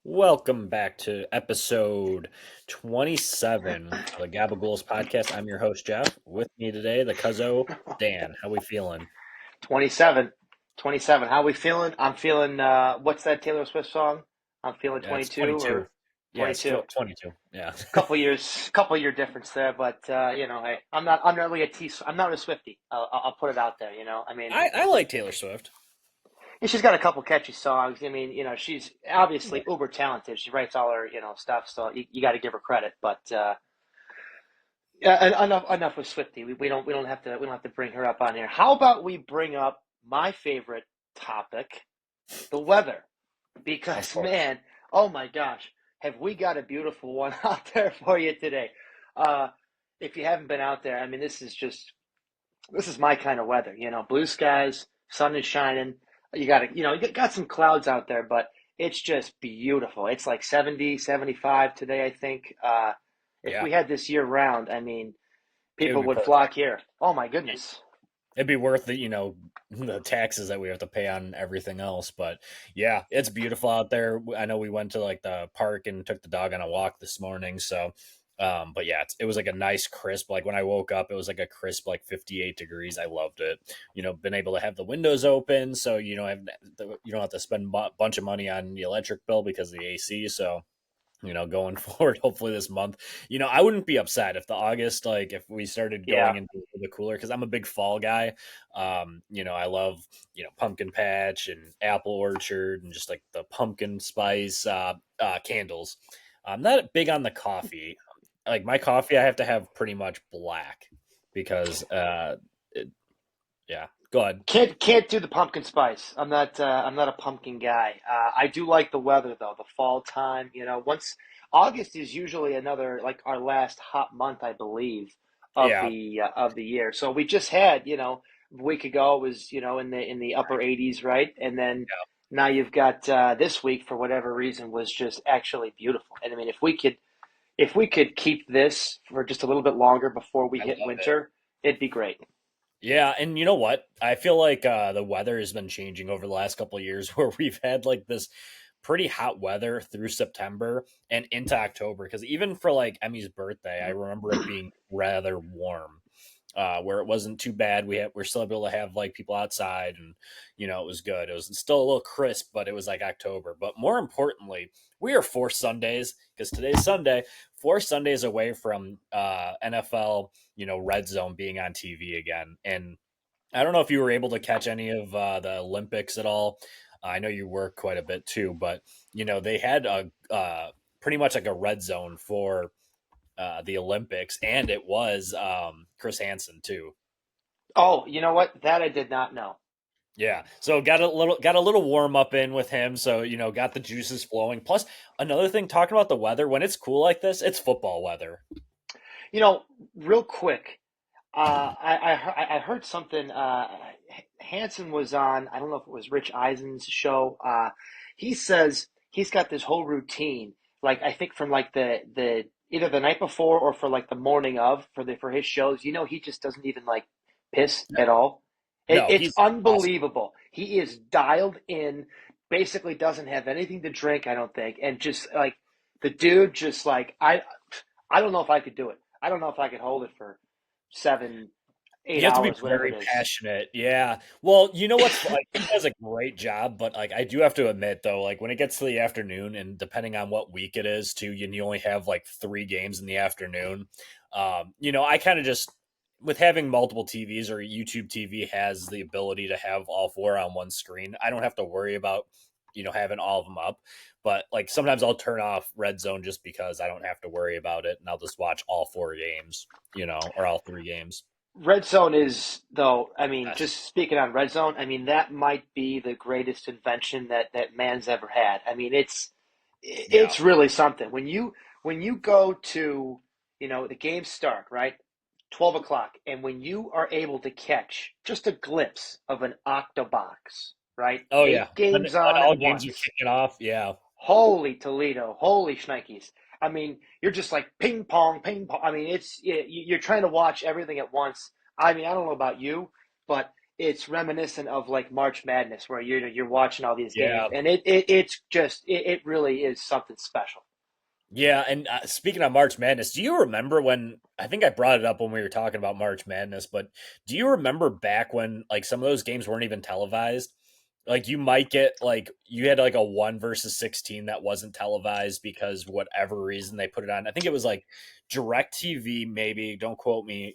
Welcome back to episode 27 of the Gabagools Podcast. I'm your host, Jeff. With me today, the cuzzo, Dan. How we feeling? 27. 27. How we feeling? I'm feeling, what's that Taylor Swift song? I'm feeling Yeah, it's 22 22. or Yeah, it's 22. 22. Yeah. Couple year difference there, but, hey, I'm not really I'm not a Swiftie. I'll put it out there, I mean, I like Taylor Swift. she's got a couple catchy songs. I mean, she's Yeah. obviously uber talented. She writes all her, stuff, so you got to give her credit, but, yeah, enough with Swifty. We don't have to bring her up on here. How about we bring up my favorite topic, the weather? Of Because course. man, oh my gosh, have we got a beautiful one out there for you today? Uh, if you haven't been out there, I mean, this is my kind of weather. Blue skies, sun is shining. You got some clouds out there, but it's just beautiful. It's like 70, 75 today, I think. If Yeah, we had this year round, I mean, it would people be would perfect. flock here. Oh my goodness. It'd be worth the taxes that we have to pay on everything else. But yeah, it's beautiful out there. I know we went to like the park and took the dog on a walk this morning. So, but yeah, it was like a nice crisp. Like when I woke up, it was like a crisp, like 58 degrees. I loved it. Been able to have the windows open, so you don't have to spend a bunch of money on the electric bill because of the AC. So going forward, hopefully this month, I wouldn't be upset if the August, like if we started going Yeah. into the cooler, because I'm a big fall guy. I love, pumpkin patch and apple orchard and just like the pumpkin spice candles. I'm not big on the coffee. Like my coffee, I have to have pretty much black because, it, yeah, go ahead. Can't do the pumpkin spice. I'm not a pumpkin guy. I do like the weather though, the fall time. Once August is usually another like our last hot month, I believe, Yeah. of the year. So we just had, a week ago was in the upper 80s, right? And then now you've got this week for whatever reason was just actually beautiful. And I mean, if we could keep this for just a little bit longer before we I hit love it. winter, it'd be great. Yeah, and you know what? I feel like the weather has been changing over the last couple of years, where we've had like this pretty hot weather through September and into October. Because even for like Emmy's birthday, I remember it being rather warm, where it wasn't too bad. We're still able to have like people outside, and it was good. It was still a little crisp, but it was like October. But more importantly, we are 4 Sundays, because today's Sunday, 4 Sundays away from NFL, Red Zone being on TV again. And I don't know if you were able to catch any of the Olympics at all. I know you work quite a bit too, but they had a pretty much like a red zone for the Olympics, and it was Chris Hansen too. Oh, you know what? That I did not know. Yeah, so got a little warm up in with him, so got the juices flowing. Plus, another thing, talking about the weather, when it's cool like this, it's football weather. You know, real quick, I heard something. Hanson was on. I don't know if it was Rich Eisen's show. He says he's got this whole routine. Like I think from like the either the night before or for like the morning of for his shows. He just doesn't even like piss No, at all. no, It's he's awesome. unbelievable. He is dialed in. Basically, doesn't have anything to drink. I don't think, and just like the dude, just like I don't know if I could do it. I don't know if I could hold it for seven, eight You have to be hours, whatever very it is. passionate. Yeah. Well, you know what's like, he does a great job, but like I do have to admit though, like when it gets to the afternoon, and depending on what week it is too, you only have like 3 games in the afternoon. I kind of just, with having multiple TVs, or YouTube TV has the ability to have all four on one screen, I don't have to worry about having all of them up. But like sometimes I'll turn off Red Zone just because I don't have to worry about it, and I'll just watch all 4 games, or all 3 games. Red Zone is, though, I mean, Yes. just speaking on Red Zone, I mean, that might be the greatest invention that man's ever had. I mean, Yeah. it's really something. When you go to, the games start, right? 12 o'clock, and when you are able to catch just a glimpse of an octobox, right? Oh yeah. Eight When games when on all at games are once. kicking off, yeah. Holy Toledo, holy shnikes. I mean, you're just like ping pong, ping pong. I mean, you're trying to watch everything at once. I mean, I don't know about you, but it's reminiscent of like March Madness, where you're watching all these games, Yeah. and it's just it really is something special. Yeah, and speaking of March Madness, do you remember when I think I brought it up when we were talking about March Madness, but do you remember back when like some of those games weren't even televised? Like you might get like you had like a 1 versus 16 that wasn't televised because whatever reason they put it on. I think it was like Direct TV maybe, don't quote me,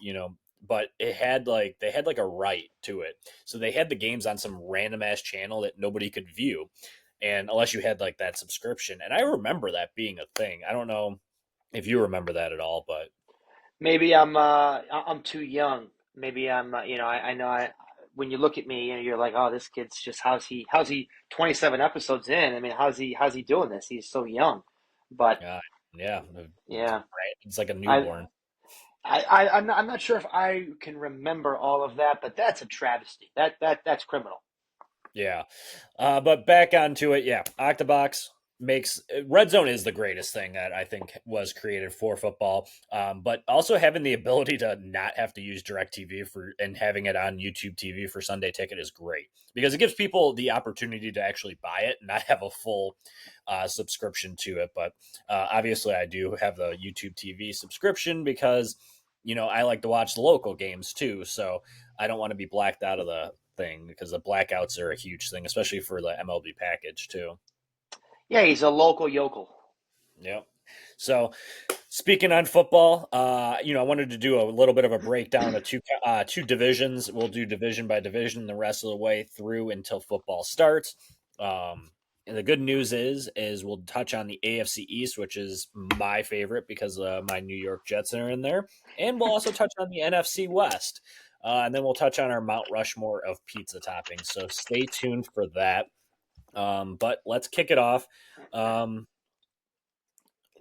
but it had like they had like a right to it. So they had the games on some random ass channel that nobody could view and unless you had like that subscription. And I remember that being a thing. I don't know if you remember that at all, but Maybe I'm too young. Maybe I know when you look at me, you're like, oh, this kid's just how's he 27 episodes in? I mean, how's he doing this? He's so young. But uh, yeah, yeah, it's like a I newborn. I'm not sure if I can remember all of that, but that's a travesty. That's criminal. Yeah. But back onto it, yeah. Octobox makes Red Zone is the greatest thing that I think was created for football. But also having the ability to not have to use Direct TV for and having it on YouTube TV for Sunday Ticket is great because it gives people the opportunity to actually buy it and not have a full subscription to it. But obviously, I do have the YouTube TV subscription because I like to watch the local games too. So I don't want to be blacked out of the thing because the blackouts are a huge thing, especially for the MLB package too. Yeah, he's a local yokel. Yep. So speaking on football, I wanted to do a little bit of a breakdown of two divisions. We'll do division by division the rest of the way through until football starts. And the good news is we'll touch on the AFC East, which is my favorite because my New York Jets are in there, and we'll also touch on the NFC West, and then we'll touch on our Mount Rushmore of pizza toppings. So stay tuned for that. But let's kick it off. Um,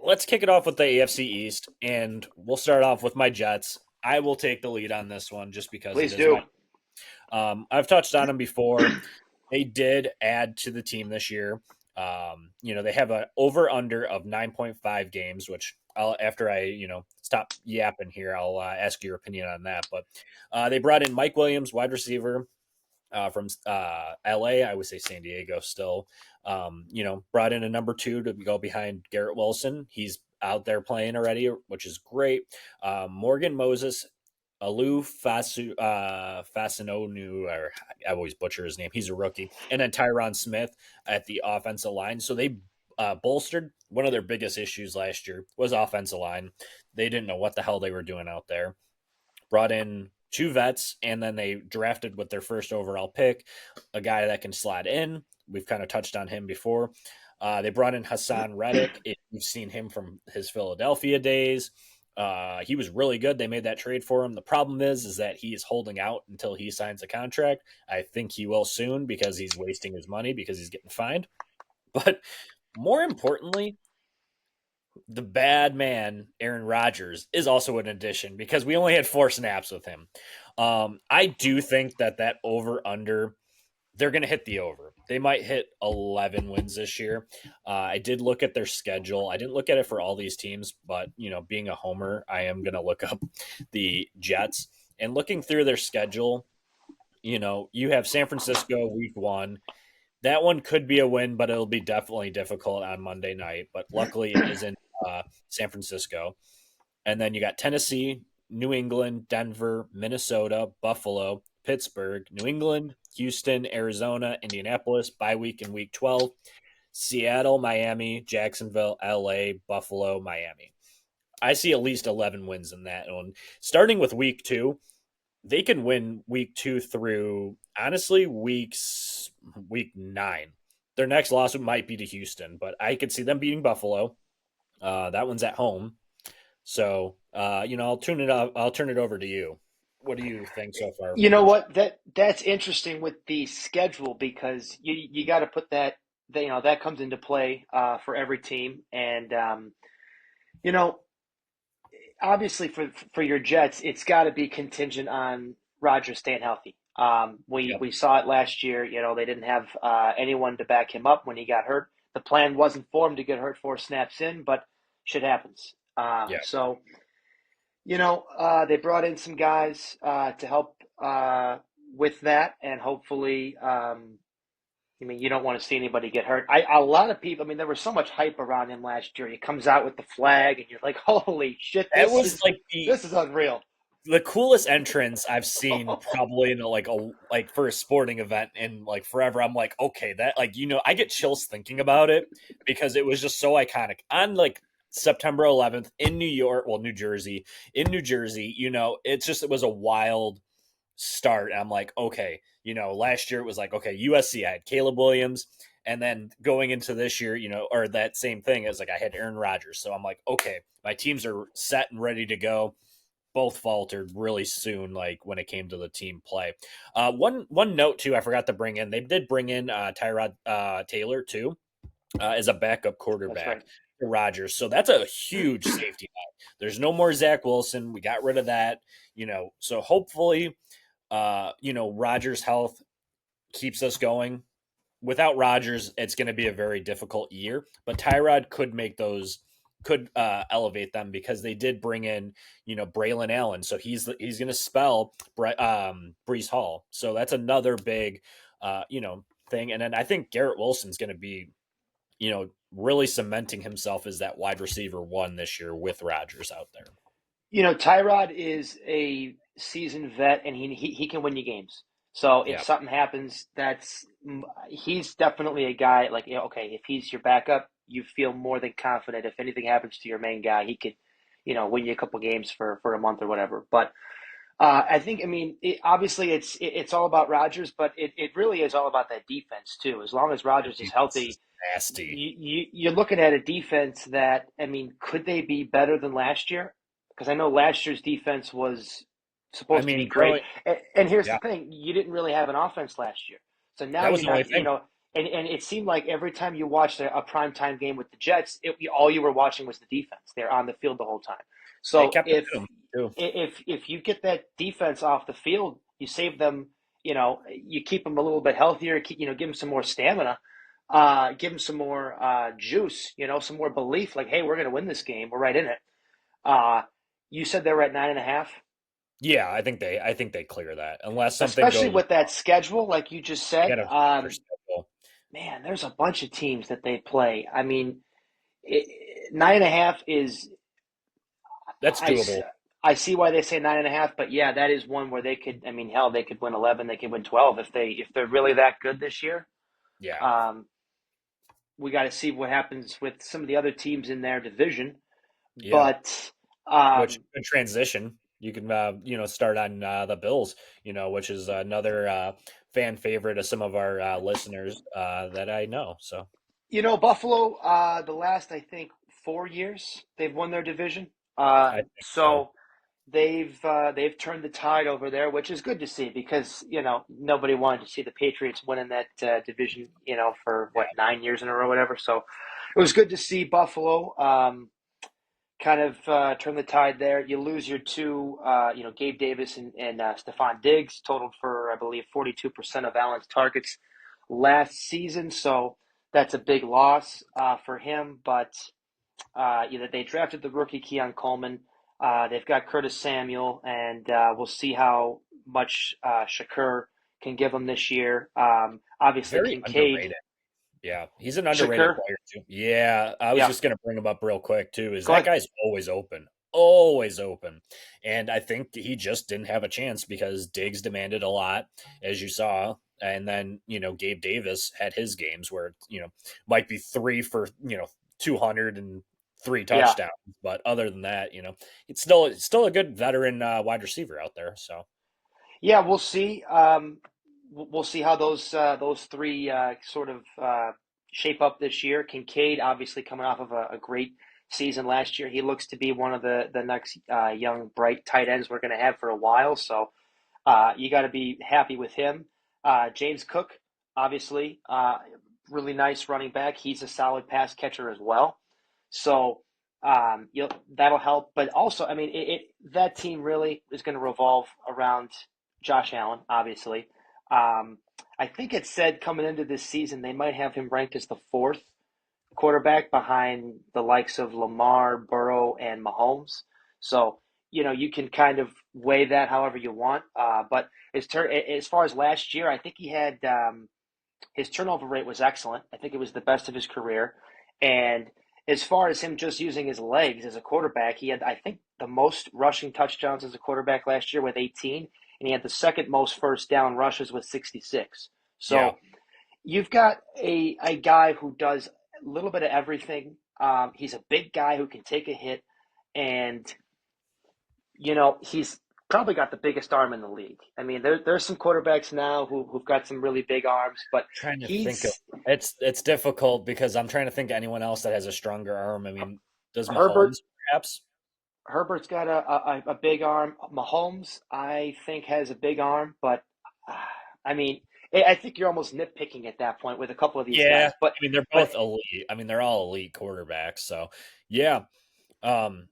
let's kick it off with the AFC East, and we'll start off with my Jets. I will take the lead on this one just because it Please is my. do. I've touched on them before. They did add to the team this year. They have an over under of 9.5 games, which after I stop yapping here, I'll ask your opinion on that. But they brought in Mike Williams, wide receiver from LA. I would say San Diego still. Brought in a number 2 to go behind Garrett Wilson. He's out there playing already, which is great. Morgan Moses, Fasinonu, or I always butcher his name. He's a rookie. And then Tyron Smith at the offensive line. So they bolstered. One of their biggest issues last year was offensive line. They didn't know what the hell they were doing out there. Brought in 2 vets, and then they drafted with their first overall pick a guy that can slide in. We've kind of touched on him before. They brought in Hassan Reddick. You've seen him from his Philadelphia days. He was really good. They made that trade for him. The problem is that he is holding out until he signs a contract. I think he will soon because he's wasting his money because he's getting fined. But more importantly, the bad man, Aaron Rodgers, is also an addition because we only had 4 snaps with him. I do think that over under, they're going to hit the over. They might hit 11 wins this year. I did look at their schedule. I didn't look at it for all these teams, but being a homer, I am going to look up the Jets and looking through their schedule. You have San Francisco week 1. That one could be a win, but it'll be definitely difficult on Monday night. But luckily, it is in San Francisco. And then you got Tennessee, New England, Denver, Minnesota, Buffalo, Pittsburgh, New England, Houston, Arizona, Indianapolis, bye week in week 12, Seattle, Miami, Jacksonville, LA, Buffalo, Miami. I see at least 11 wins in that one. Starting with week 2, they can win week 2 through, honestly, week 9. Their next loss might be to Houston, but I could see them beating Buffalo. That one's at home. So, I'll tune it up. I'll turn it over to you. What do you think so far You for know these? what? That's interesting with the schedule because you got to put that comes into play for every team, and you know obviously for your Jets, it's got to be contingent on Rodgers staying healthy. We Yep. we saw it last year. They didn't have anyone to back him up when he got hurt. The plan wasn't for him to get hurt 4 snaps in, but shit happens. Yeah. So they brought in some guys to help. with that, and hopefully, I mean, you don't want to see anybody get hurt. A lot of people. I mean, there was so much hype around him last year. He comes out with the flag, and you're like, "Holy shit! That was like This is unreal." the coolest entrance I've seen probably in like for a sporting event in like forever. I'm like, okay, that like I get chills thinking about it because it was just so iconic. On like September 11th in New York, well, New Jersey, it was a wild start. And I'm like, okay, last year it was like, okay, USC, I had Caleb Williams. And then going into this year, or that same thing, is like I had Aaron Rodgers. So I'm like, okay, my teams are set and ready to go. Both faltered really soon, like when it came to the team play. One note too, I forgot to bring in. They did bring in Tyrod Taylor too as a backup That's quarterback right. to Rodgers, so that's a huge safety net. There's no more Zach Wilson. We got rid of that, So hopefully, Rodgers' health keeps us going. Without Rodgers, it's going to be a very difficult year. But Tyrod could elevate them because they did bring in Braylon Allen, so he's going to spell Brees Hall. So that's another big thing. And then I think Garrett Wilson's going to be really cementing himself as that wide receiver one this year with Rodgers out there. Tyrod is a seasoned vet, and he can win you games. So if Yeah, something happens, he's definitely a guy like okay, if he's your backup, you feel more than confident. If anything happens to your main guy, he could, win you a couple games for a month or whatever. But I mean, obviously it's all about Rodgers, but it really is all about that defense too. As long as that Rodgers is defense is healthy, nasty. you're looking at a defense that, I mean, could they be better than last year? Because I know last year's defense was I supposed to be mean, great. And here's the yeah, thing, you didn't really have an offense last year. So now that was you're the only not, thing. and it seemed like every time you watched a primetime game with the Jets, all you were watching was the defense. They're on the field the whole time. They So kept it in them too. if you get that defense off the field, you save them, you keep them a little bit healthier, give them some more stamina, give them some more juice, some more belief. Like, hey, we're going to win this game. We're right in it. Uh, you said they were at 9.5, Yeah, I think they clear that unless something especially goes with that wrong. schedule, like you just They said. got a better schedule. Man, there's a bunch of teams that they play. I mean, 9.5 is That's I, doable. I see why they say 9.5, but yeah, that is one where they could. I mean, hell, they could win 11, they could win 12 if they're really that good this year. Yeah, Um, we got to see what happens with some of the other teams in their division, yeah. but Which um, good transition. You can start on the Bills, which is another fan favorite of some of our listeners that I know. So Buffalo, the last I think 4 years they've won their division. I think so. So they've turned the tide over there, which is good to see because nobody wanted to see the Patriots winning that division, for what, 9 years in a row, whatever. So it was good to see Buffalo kind of turn the tide there. You lose your two, Gabe Davis and Stephon Diggs, totaled for I believe 42% of Allen's targets last season. So that's a big loss for him, but. They drafted the rookie Keon Coleman. They've got Curtis Samuel, and we'll see how much Shakur can give them this year. Obviously, Very Kincaid, underrated. Yeah, he's an underrated Shakur. player too. Yeah, I was Yeah, just gonna bring him up real quick too. Is go that ahead. guy's always open, and I think he just didn't have a chance because Diggs demanded a lot, as you saw, and then Gabe Davis had his games where might be three for 203 Yeah, touchdowns, but other than that, it's still a good veteran wide receiver out there. So yeah. We'll see. We'll see how those three sort of shape up this year. Kincaid, obviously, coming off of a great season last year, he looks to be one of the next young bright tight ends we're going to have for a while. So you got to be happy with him. James Cook, obviously, really nice running back. He's a solid pass catcher as well. So that'll help. But also, I mean, that team really is going to revolve around Josh Allen, obviously. Um, I think it said coming into this season they might have him ranked as the fourth quarterback behind the likes of Lamar, Burrow, and Mahomes. So you can kind of weigh that however you want. But as far as last year, I think he had his turnover rate was excellent. I think it was the best of his career. And as far as him just using his legs as a quarterback, he had, I think, the most rushing touchdowns as a quarterback last year with 18, and he had the second most first down rushes with 66. Yeah. So you've got a guy who does a little bit of everything. He's a big guy who can take a hit, and he's probably got the biggest arm in the league. I mean, there's some quarterbacks now who've got some really big arms, but Trying to think of he's it's difficult because I'm trying to think of anyone else that has a stronger arm. I mean, does Herbert. Mahomes perhaps? Herbert's got a big arm. Mahomes, I think, has a big arm, but uh, I mean, I think you're almost nitpicking at that point with a couple of these Yeah. guys. I mean, they're But both elite. I mean, they're all elite quarterbacks. So, yeah. Um,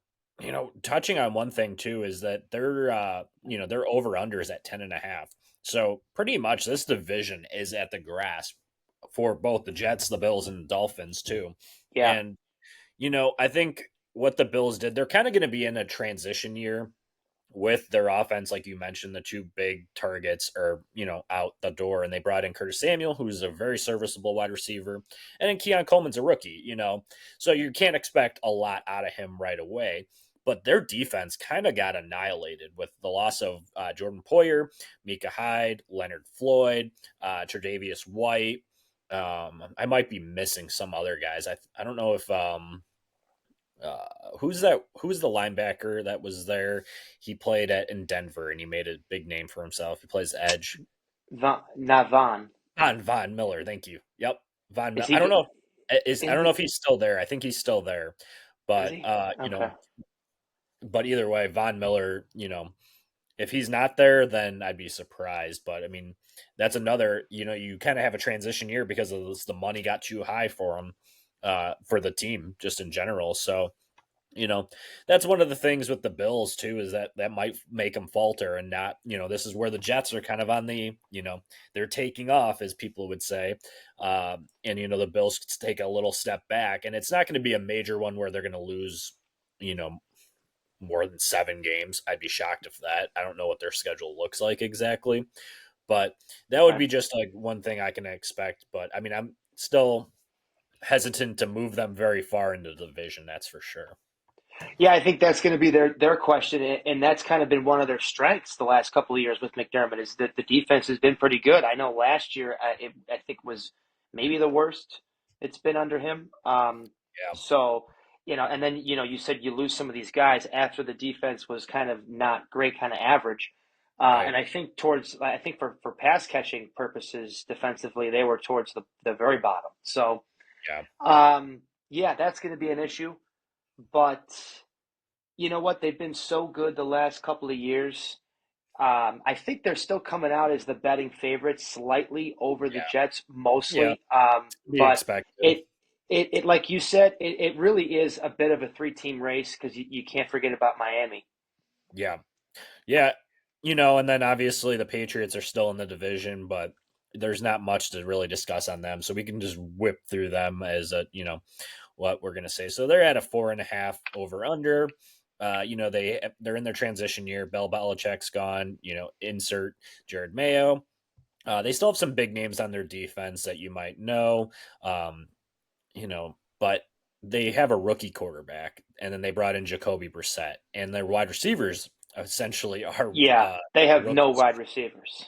touching on one thing too is that their over unders at 10.5. So pretty much this division is at the grasp for both the Jets, the Bills, and the Dolphins too. yeah, And I think what the Bills did, they're kind of going to be in a transition year with their offense, like you mentioned, the two big targets are, out the door, and they brought in Curtis Samuel, who's a very serviceable wide receiver, and then Keon Coleman's a rookie, so you can't expect a lot out of him right away. But their defense kind of got annihilated with the loss of Jordan Poyer, Micah Hyde, Leonard Floyd, Tre'Davious White. I might be missing some other guys. I don't know if who's that? Who's the linebacker that was there? He played in Denver, and he made a big name for himself. He plays edge. Navan. Von Miller. Thank you. Yep, Von Is Miller. he I don't good? know. I don't know Is if he's still there. I think he's still there, but he? Okay. but either way, Von Miller. If he's not there, then I'd be surprised. But I mean, that's another. You kind of have a transition year because of this, the money got too high for him, for the team just in general. So you know that's one of the things with the Bills too, is that might make them falter and not, this is where the Jets are kind of on the, they're taking off, as people would say. And the Bills take a little step back, and it's not going to be a major one where they're going to lose, you know more than 7 games. I'd be shocked if that. I don't know what their schedule looks like exactly, but that would Okay. be just like one thing I can expect. But I mean, I'm still hesitant to move them very far into the division, that's for sure. Yeah, I think that's going to be their question, and that's kind of been one of their strengths the last couple of years with McDermott is that the defense has been pretty good. I know last year I think was maybe the worst it's been under him. Yeah. So and then you said you lose some of these guys after the defense was kind of not great, kind of average. Right. And I think for pass catching purposes defensively they were towards the very bottom. So Yeah. yeah, that's going to be an issue. But you know what? They've been so good the last couple of years. I think they're still coming out as the betting favorites, slightly over the Yeah. Jets, Yeah. mostly. Be But expected. it like you said, it really is a bit of a three-team race because you can't forget about Miami. Yeah. Yeah. And then obviously the Patriots are still in the division, but there's not much to really discuss on them. So we can just whip through them as what we're gonna say. So they're at a 4.5 over under. They're in their transition year. Bill Belichick's gone. Insert Jared Mayo. They still have some big names on their defense that you might know. But they have a rookie quarterback, and then they brought in Jacoby Brissett, and their wide receivers essentially are Yeah, they have no rookies. wide receivers.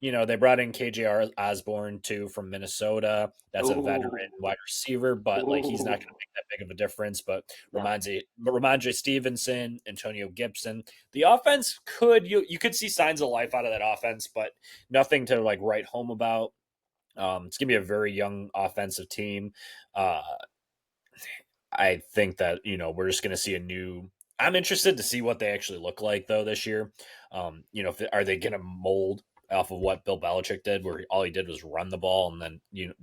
They brought in KJ Osborne too from Minnesota. That's a veteran Ooh, wide receiver, but like he's not going ooh. to make that big of a difference. But No. Ramondre Stevenson, Antonio Gibson, the offense you could see signs of life out of that offense, but nothing to like write home about. It's gonna be a very young offensive team. Uh, I think that we're just gonna see a new. I'm interested to see what they actually look like though this year. Are they gonna mold off of what Bill Belichick did, where all he did was run the ball and then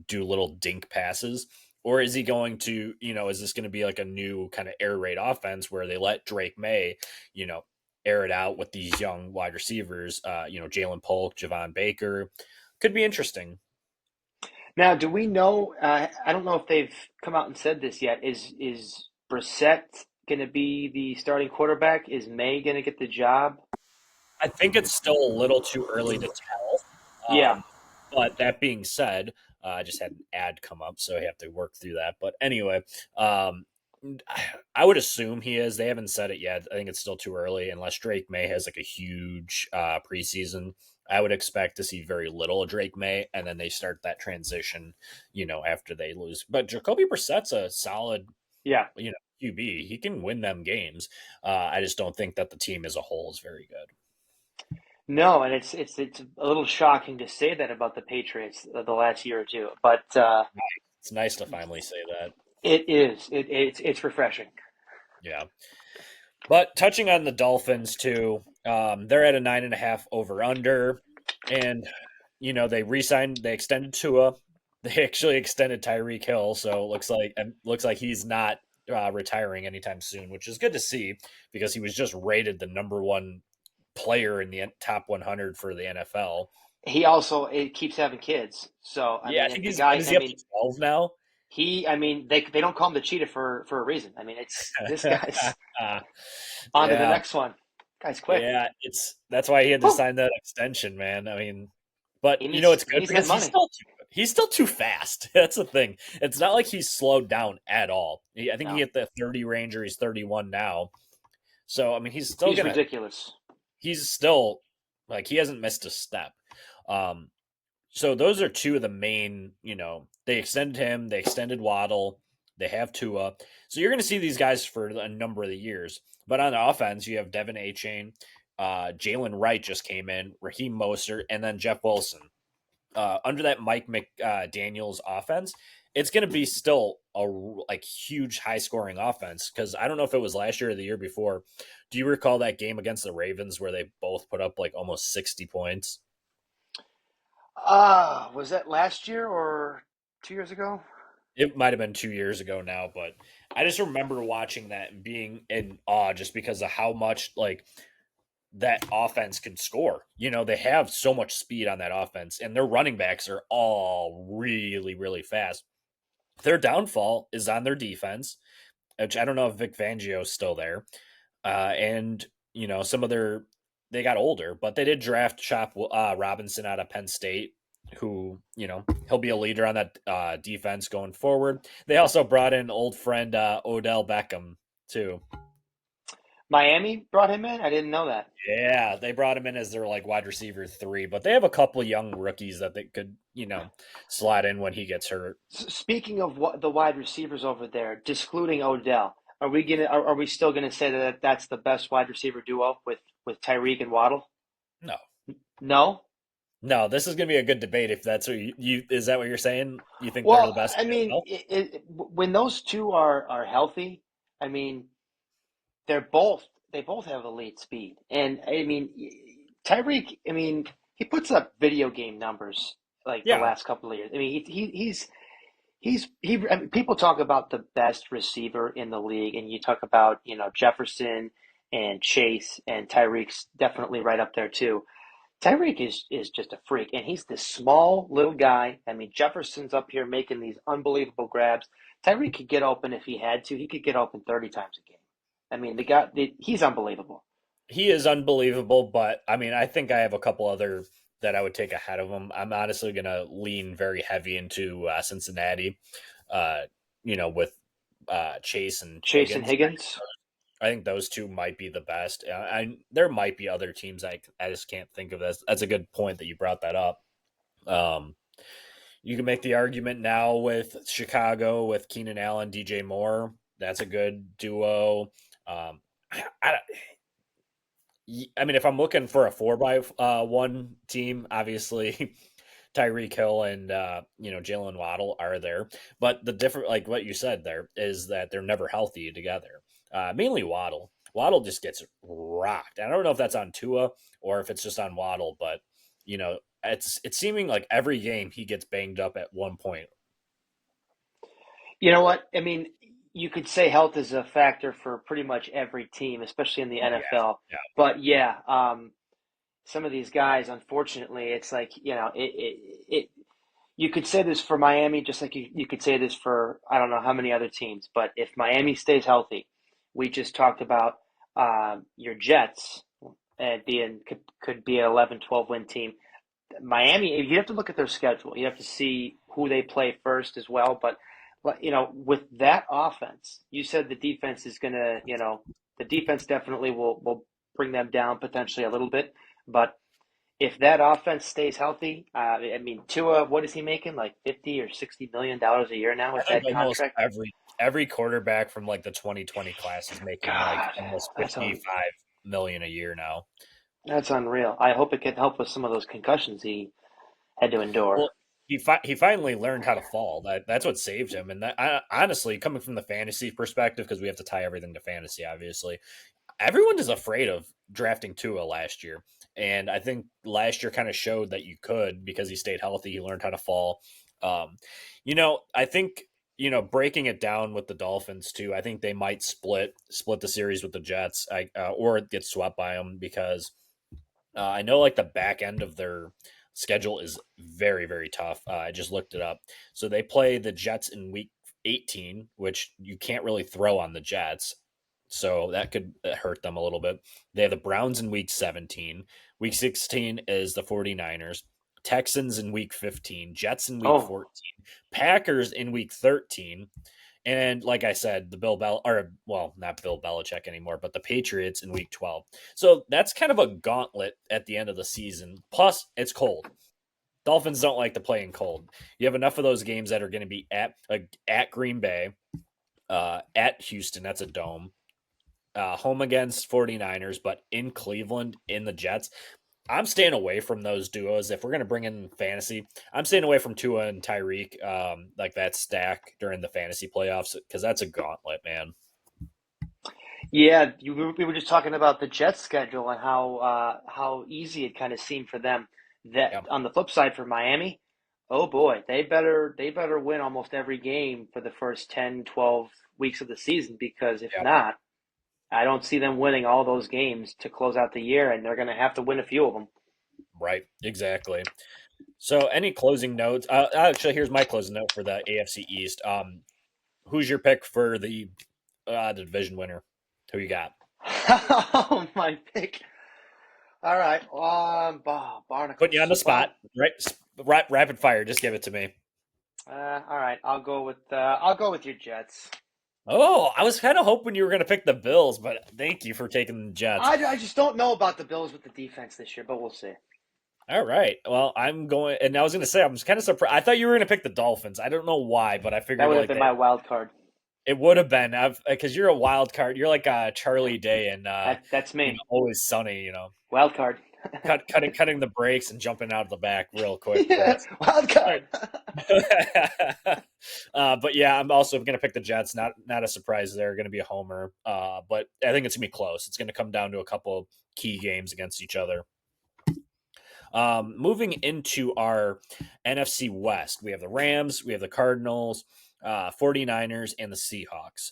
do little dink passes, or is he going to is this going to be like a new kind of air raid offense where they let Drake May air it out with these young wide receivers, Jalen Polk, Javon Baker, could be interesting. Now, do we know? I don't know if they've come out and said this yet. Is Brissett going to be the starting quarterback? Is May going to get the job? I think it's still a little too early to tell. Yeah, But that being said, I just had an ad come up, so I have to work through that. But anyway, I would assume he is. They haven't said it yet. I think it's still too early, unless Drake May has like a huge preseason. I would expect to see very little of Drake May, and then they start that transition, after they lose. But Jacoby Brissett's a solid, yeah. QB. He can win them games. I just don't think that the team as a whole is very good. No, and it's a little shocking to say that about the Patriots the last year or two, but It's nice to finally say that. it is. It's refreshing. Yeah. But touching on the Dolphins too, they're at a 9.5 over under, and they extended Tua, they actually extended Tyreek Hill, so it looks like he's not retiring anytime soon, which is good to see because he was just rated the number one player in the top 100 for the NFL. He also it keeps having kids, so I Yeah, I mean, think if the he's what guy, is I he up to mean, 12 now? I mean, they don't call him the cheetah for a reason. I mean, it's this guy's on to the Yeah, next one. Guy's quick. yeah, that's why he had to Whew. sign that extension, man. I mean, but it's He good needs to get because money. he's still too fast. That's the thing. It's not like he's slowed down at all. I think he No, hit the 30 range, or he's 31 now. So I mean, he's ridiculous. he's still like he hasn't missed a step. Um, so those are two of the main. They extended him, they extended Waddle, they have Tua. So you're going to see these guys for a number of the years. But on the offense, you have Devin Achane, Jalen Wright just came in, Raheem Mostert, and then Jeff Wilson. Under that Mike McDaniel's offense, it's going to be still a like huge high scoring offense because I don't know if it was last year or the year before. Do you recall that game against the Ravens where they both put up like almost 60 points? Was that last year or 2 years ago? It might have been 2 years ago now, but I just remember watching that and being in awe just because of how much like that offense can score. They have so much speed on that offense, and their running backs are all really, really fast. Their downfall is on their defense, which I don't know if Vic Fangio's still there. And some of they got older, but they did draft Chop Robinson out of Penn State, who he'll be a leader on that defense going forward. They also brought in old friend Odell Beckham too. Miami brought him in. I didn't know that. Yeah, they brought him in as their like wide receiver 3, but they have a couple young rookies that they could slide in when he gets hurt. Speaking of what the wide receivers over there, excluding Odell, are we still gonna say that that's the best wide receiver duo with Tyreek and Waddle? No, No. no, this is gonna be a good debate. If that's what you is that what you're saying? You think they're the Well, best I in the mean, NFL? when those two are healthy, I mean, they both have elite speed, and I mean, Tyreek. I mean, he puts up video game numbers like the Yeah, last couple of years. I mean, I mean, people talk about the best receiver in the league, and you talk about Jefferson and Chase, and Tyreek's definitely right up there too. Tyreek is just a freak, and he's this small little guy. I mean, Jefferson's up here making these unbelievable grabs. Tyreek could get open if he had to. He could get open 30 times a game. I mean, he's unbelievable. he is unbelievable, but I mean, I think I have a couple other that I would take ahead of him. I'm honestly gonna lean very heavy into Cincinnati. Uh, with Chase and Chase and Higgins. Higgins. I think those two might be the best. There might be other teams I just can't think of. That's a good point that you brought that up. Um, you can make the argument now with Chicago with Keenan Allen, DJ Moore. That's a good duo. I, I mean, if I'm looking for a 4x1 team, obviously Tyreek Hill and Jalen Waddle are there. But the different, like what you said there, is that they're never healthy together. Mainly Waddle. Waddle just gets rocked. I don't know if that's on Tua or if it's just on Waddle, but it's seeming like every game he gets banged up at one point. You know what? I mean, you could say health is a factor for pretty much every team, especially in the Oh NFL. yeah, But yeah, some of these guys, unfortunately, it's like you could say this for Miami, just like you could say this for I don't know how many other teams. But if Miami stays healthy, We just talked about your Jets being could be an 11, 12 win team. Miami, you have to look at their schedule. You have to see who they play first as well. But with that offense, you said the defense is gonna, the defense definitely will bring them down potentially a little bit. But if that offense stays healthy, I mean, Tua, what is he making? Like 50 or $60 million a year now I with think that almost contract? every quarterback from like the 2020 class is making like God, almost that's 55 million a year now. that's unreal. I hope it can help with some of those concussions he had to endure. Well, he finally learned how to fall. That's what saved him. And honestly, coming from the fantasy perspective, because we have to tie everything to fantasy, obviously, everyone is afraid of drafting Tua last year. And I think last year kind of showed that you could because he stayed healthy. He learned how to fall. Um, I think breaking it down with the Dolphins too. I think they might split the series with the Jets, or get swept by them because I know like the back end of their schedule is very, very tough. I just looked it up. So they play the Jets in week 18, which you can't really throw on the Jets. So that could hurt them a little bit. They have the Browns in week 17. Week 16 is the 49ers. Texans in week 15. Jets in week Oh, 14. Packers in week 13. And like I said, the not Bill Belichick anymore, but the Patriots in week 12. So that's kind of a gauntlet at the end of the season. Plus, it's cold. Dolphins don't like to play in cold. You have enough of those games that are going to be at Green Bay, at Houston, that's a dome, home against 49ers, but in Cleveland, in the Jets. I'm staying away from those duos. If we're going to bring in fantasy, I'm staying away from Tua and Tyreek, like that stack during the fantasy playoffs, because that's a gauntlet, man. yeah, we were just talking about the Jets schedule and how easy it kind of seemed for them. That Yeah, on the flip side for Miami, oh boy, they better win almost every game for the first 10, 12 weeks of the season because if yeah, not, I don't see them winning all those games to close out the year, and they're going to have to win a few of them. right, exactly. So, any closing notes? Actually, here's my closing note for the AFC East. Who's your pick for the division winner? Who you got? Oh, my pick. All right, Putting you on the Barnacles. spot, right? Rapid fire. Just give it to me. All right, I'll go with your Jets. Oh, I was kind of hoping you were going to pick the Bills, but thank you for taking the Jets. I just don't know about the Bills with the defense this year, but we'll see. All right. Well, I'm going, and I was going to say, I'm kind of surprised. I thought you were going to pick the Dolphins. I don't know why, but I That figured would have like been that my wild card. it would have been. Because you're a wild card. You're like Charlie Day and That's me. Always Sunny. Wild card. Cutting the brakes and jumping out of the back real quick for Yeah, us. wild card. But yeah, I'm also going to pick the Jets. Not a surprise. They're going to be a homer. But I think it's going to be close. It's going to come down to a couple key games against each other. Moving into our NFC West, we have the Rams, we have the Cardinals, 49ers, and the Seahawks.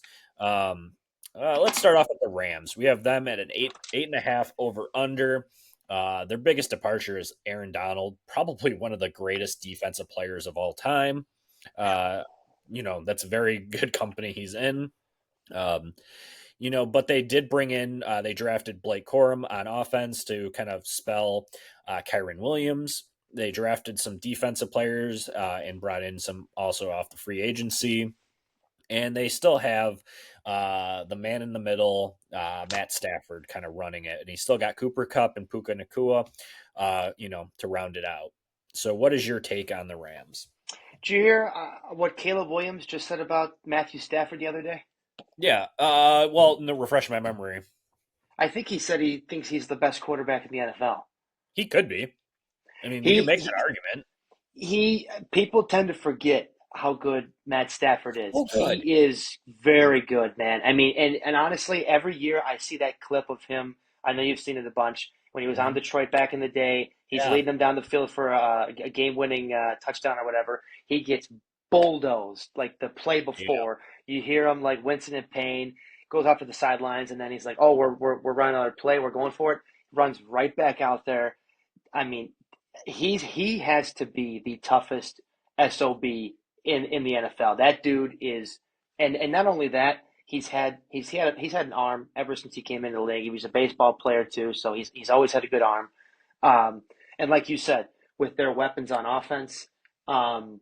Let's start off with the Rams. We have them at an 8.5 over under. Their biggest departure is Aaron Donald, probably one of the greatest defensive players of all time. Uh, that's a very good company he's in. Um, but they did bring in, they drafted Blake Corum on offense to kind of spell Kyron Williams. They drafted some defensive players and brought in some also off the free agency. And they still have the man in the middle, Matt Stafford, kind of running it. And he's still got Cooper Cup and Puka Nakua, to round it out. So, what is your take on the Rams? Did you hear what Caleb Williams just said about Matthew Stafford the other day? Yeah. No, refresh my memory. I think he said he thinks he's the best quarterback in the NFL. He could be. I mean, you He can make he, that argument. he people tend to forget how good Matt Stafford is. Oh, He good. is very good, man. I mean, and honestly, every year I see that clip of him. I know you've seen it a bunch when he was on Mhm. Detroit back in the day. He's Yeah. leading them down the field for a game-winning touchdown or whatever. He gets bulldozed like the play Yeah. before. You hear him like wincing in pain. Goes off to the sidelines, and then he's like, "Oh, we're running another play. We're going for it." Runs right back out there. I mean, he has to be the toughest SOB in the NFL. That dude is, and not only that, he's had an arm ever since he came into the league. He was a baseball player too, so he's always had a good arm. Um, and like you said, with their weapons on offense, um,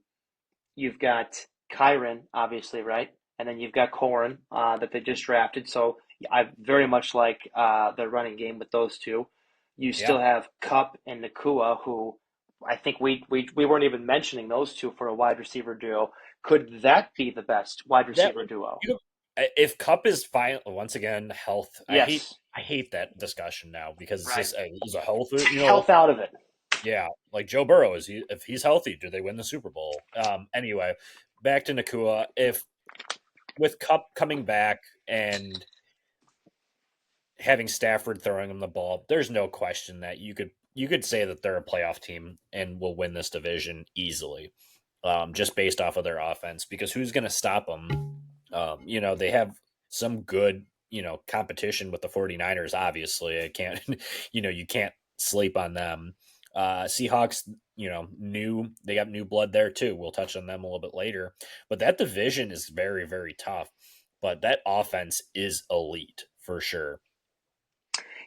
you've got Kyron, obviously, right? And then you've got Corin that they just drafted. So I very much like the running game with those two. You Yeah. still have Cup and Nakua, who I think we weren't even mentioning those two for a wide receiver duo. Could that be the best wide That receiver duo? you know, if Cup is fine once again, health. Yes, I hate that discussion now because it's right. just he's a health. You know, Health out of it. yeah, like Joe Burrow if he's healthy, do they win the Super Bowl? Anyway, back to Nakua. If with Cup coming back and having Stafford throwing him the ball, there's no question that you could say that they're a playoff team and will win this division easily, just based off of their offense. Because who's going to stop them? They have some good competition with the 49ers. Obviously, I can't you can't sleep on them. Seahawks, they got new blood there too. We'll touch on them a little bit later, but that division is very, very tough. But that offense is elite for sure.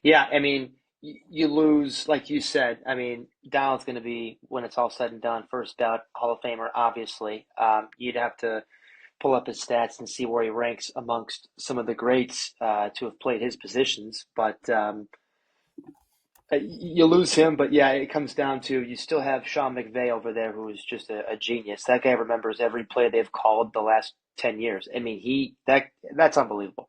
Yeah, I mean, you lose, like you said. I mean, Donald's going to be, when it's all said and done, first ballot Hall of Famer, obviously. You'd have to pull up his stats and see where he ranks amongst some of the greats to have played his positions. But you lose him. But yeah, it comes down to you still have Sean McVay over there, who is just a genius. That guy remembers every play they've called the last 10 years. I mean, that's unbelievable.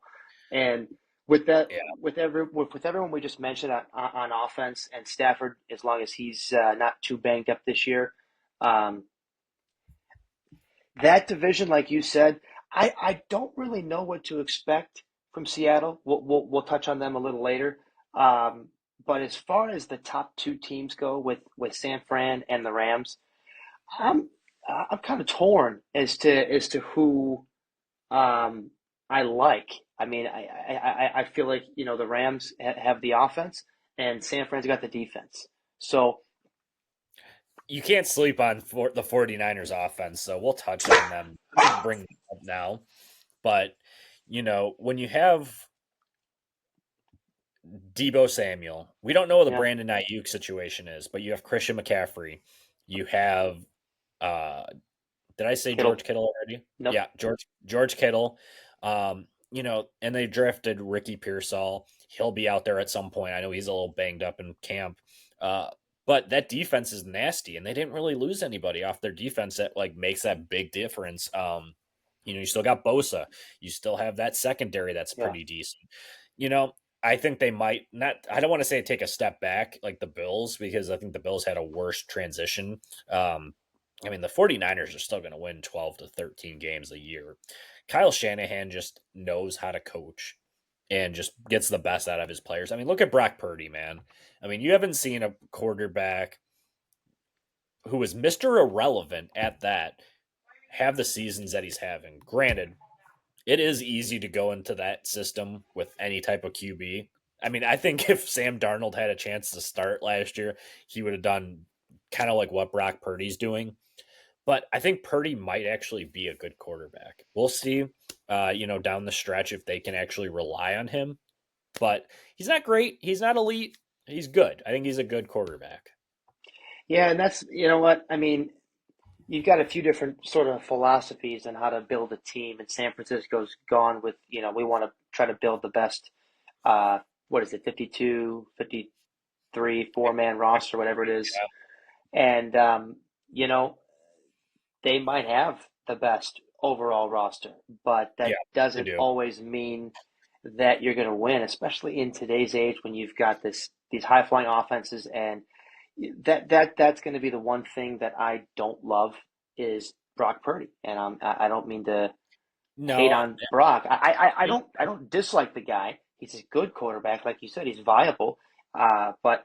And with that, Yeah. with everyone we just mentioned on offense and Stafford, as long as he's not too banged up this year, um, that division, like you said, I don't really know what to expect from Seattle. We'll touch on them a little later. Um, but as far as the top two teams go, with San Fran and the Rams, I'm I'm kind of torn as to who um, I like. I mean, I feel like the Rams have the offense and San Fran's got the defense. So You can't sleep on the 49ers offense, so we'll touch on them. We'll bring them up now. But, when you have Debo Samuel, we don't know what the yeah, Brandon Ayuk situation is, but you have Christian McCaffrey. You have, uh, did I say Kittle. George Kittle already? Nope. Yeah, George Kittle. And they drafted Ricky Pearsall. He'll be out there at some point. I know he's a little banged up in camp. Uh, but that defense is nasty, and they didn't really lose anybody off their defense that like makes that big difference. You still got Bosa. You still have that secondary that's Yeah. pretty decent. You know, I think they might not. I don't want to say take a step back like the Bills because I think the Bills had a worse transition. I mean, the 49ers are still going to win 12 to 13 games a year. Kyle Shanahan just knows how to coach and just gets the best out of his players. I mean, look at Brock Purdy, man. I mean, you haven't seen a quarterback who is Mr. Irrelevant at that have the seasons that he's having. Granted, it is easy to go into that system with any type of QB. I mean, I think if Sam Darnold had a chance to start last year, he would have done kind of like what Brock Purdy's doing. But I think Purdy might actually be a good quarterback. We'll see, down the stretch if they can actually rely on him. But he's not great. He's not elite. He's good. I think he's a good quarterback. Yeah, and that's what I mean. You've got a few different sort of philosophies on how to build a team, and San Francisco's gone with we want to try to build the best. Uh, what is it, 52, 53, four-man roster, whatever it is, and you know they might have the best overall roster, but Yeah, that they doesn't do. always mean that you're going to win, especially in today's age when you've got these high flying offenses, and that's going to be the one thing that I don't love is Brock Purdy, and I don't mean to hate No, on Brock. I don't dislike the guy. He's a good quarterback, like you said. He's viable, but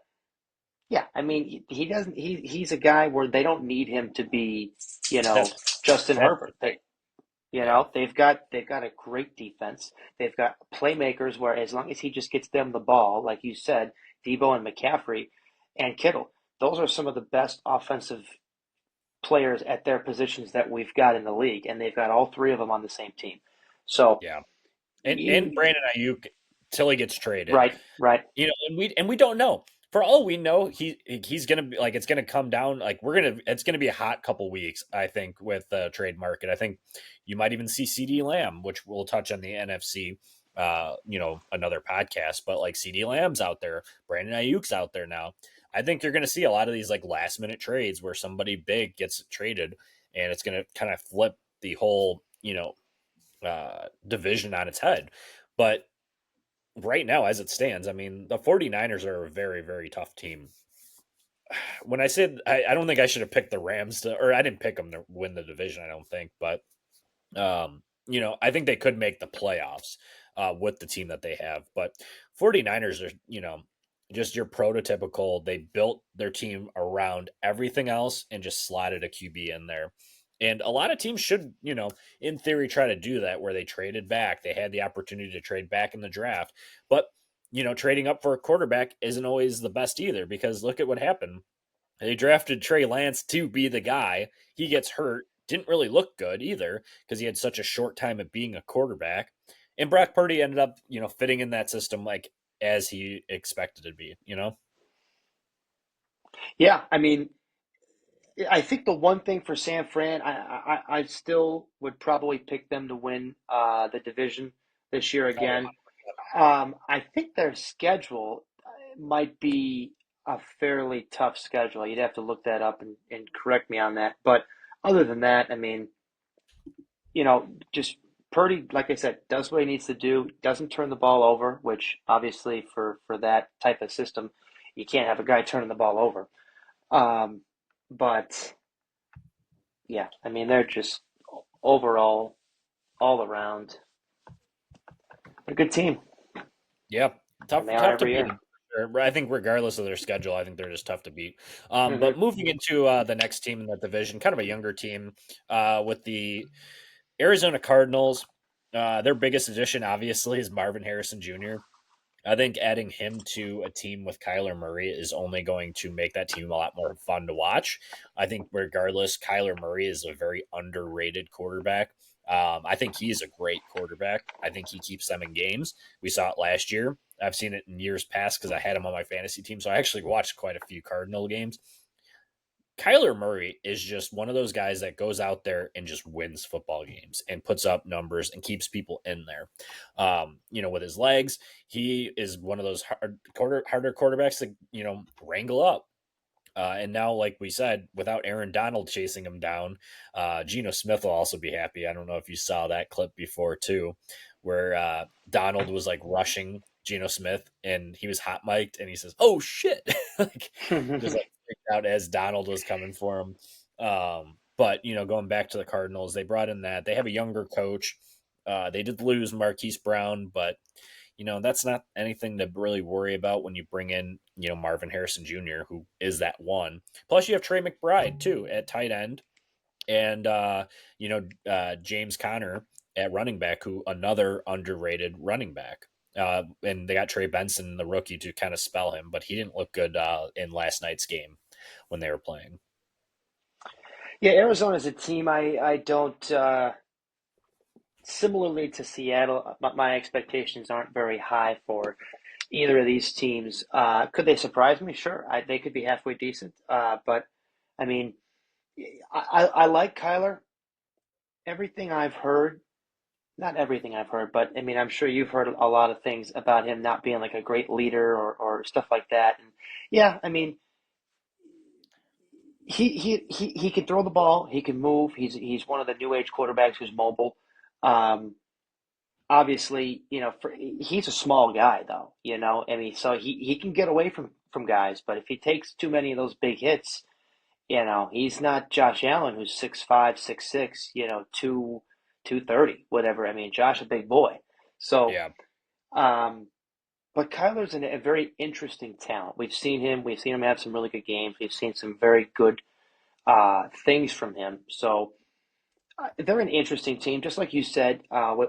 yeah, I mean, he doesn't. He's a guy where they don't need him to be, you know, that's Justin that's Herbert. the thing. Yeah, They've got a great defense. They've got playmakers where as long as he just gets them the ball, like you said, Debo and McCaffrey and Kittle, those are some of the best offensive players at their positions that we've got in the league, and they've got all three of them on the same team. So yeah. and Brandon Ayuk till he gets traded. Right, right. And we don't know. For all we know, he's gonna be like, it's gonna come down, like it's gonna be a hot couple weeks, I think, with the trade market. I think you might even see CD Lamb, which we'll touch on the NFC, another podcast, but like CD Lamb's out there, Brandon Ayuk's out there now. I think you're gonna see a lot of these like last minute trades where somebody big gets traded, and it's gonna kind of flip the whole division on its head. But right now, as it stands, I mean, the 49ers are a very, very tough team. When I said I don't think I should have picked the Rams or I didn't pick them to win the division, I don't think, but I think they could make the playoffs with the team that they have. But 49ers are, just your prototypical. They built their team around everything else and just slotted a QB in there. And a lot of teams should, in theory, try to do that where they traded back. They had the opportunity to trade back in the draft. But, trading up for a quarterback isn't always the best either, because look at what happened. They drafted Trey Lance to be the guy. He gets hurt. Didn't really look good either because he had such a short time at being a quarterback. And Brock Purdy ended up, fitting in that system like as he expected to be. Yeah, I mean, I think the one thing for San Fran, I still would probably pick them to win the division this year Oh, yeah. again. I think their schedule might be a fairly tough schedule. You'd have to look that up and correct me on that. But other than that, I mean, just Purdy, like I said, does what he needs to do, doesn't turn the ball over, which obviously for that type of system, you can't have a guy turning the ball over. Um, but yeah, I mean, they're just overall, all around, a good team, Yeah, and tough, they are tough to every beat. year. I think regardless of their schedule, I think they're just tough to beat. But Hmm. moving into the next team in that division, kind of a younger team with the Arizona Cardinals. Their biggest addition, obviously, is Marvin Harrison Jr. I think adding him to a team with Kyler Murray is only going to make that team a lot more fun to watch. I think, regardless, Kyler Murray is a very underrated quarterback. I think he is a great quarterback. I think he keeps them in games. We saw it last year. I've seen it in years past because I had him on my fantasy team. So I actually watched quite a few Cardinal games. Kyler Murray is just one of those guys that goes out there and just wins football games and puts up numbers and keeps people in there. With his legs, he is one of those harder quarterbacks to, wrangle up. And now, like we said, without Aaron Donald chasing him down, Geno Smith will also be happy. I don't know if you saw that clip before too, where Donald was like rushing Geno Smith and he was hot mic'd and he says, "Oh shit!" like just like freaked out as Donald was coming for him. But going back to the Cardinals, they brought in that they have a younger coach. They did lose Marquise Brown, but that's not anything to really worry about when you bring in, Marvin Harrison Jr., who is that one. Plus, you have Trey McBride, too, at tight end. And, James Conner at running back, who another underrated running back. And they got Trey Benson, the rookie, to kind of spell him, but he didn't look good in last night's game when they were playing. Yeah, Arizona's a team I don't. Similarly to Seattle, my expectations aren't very high for either of these teams. Could they surprise me? Sure, they could be halfway decent. But I mean, I like Kyler. Everything I've heard, not everything I've heard, but I mean, I'm sure you've heard a lot of things about him not being like a great leader or stuff like that. And yeah, I mean, he can throw the ball. He can move. He's one of the new age quarterbacks who's mobile. Um, Obviously, he's a small guy though. I mean, so he can get away from guys, but if he takes too many of those big hits, he's not Josh Allen who's 6'5", 6'6", 230, whatever. I mean, Josh a big boy. So, Yeah. um, but Kyler's a very interesting talent. We've seen him. We've seen him have some really good games. We've seen some very good things from him. So they're an interesting team, just like you said,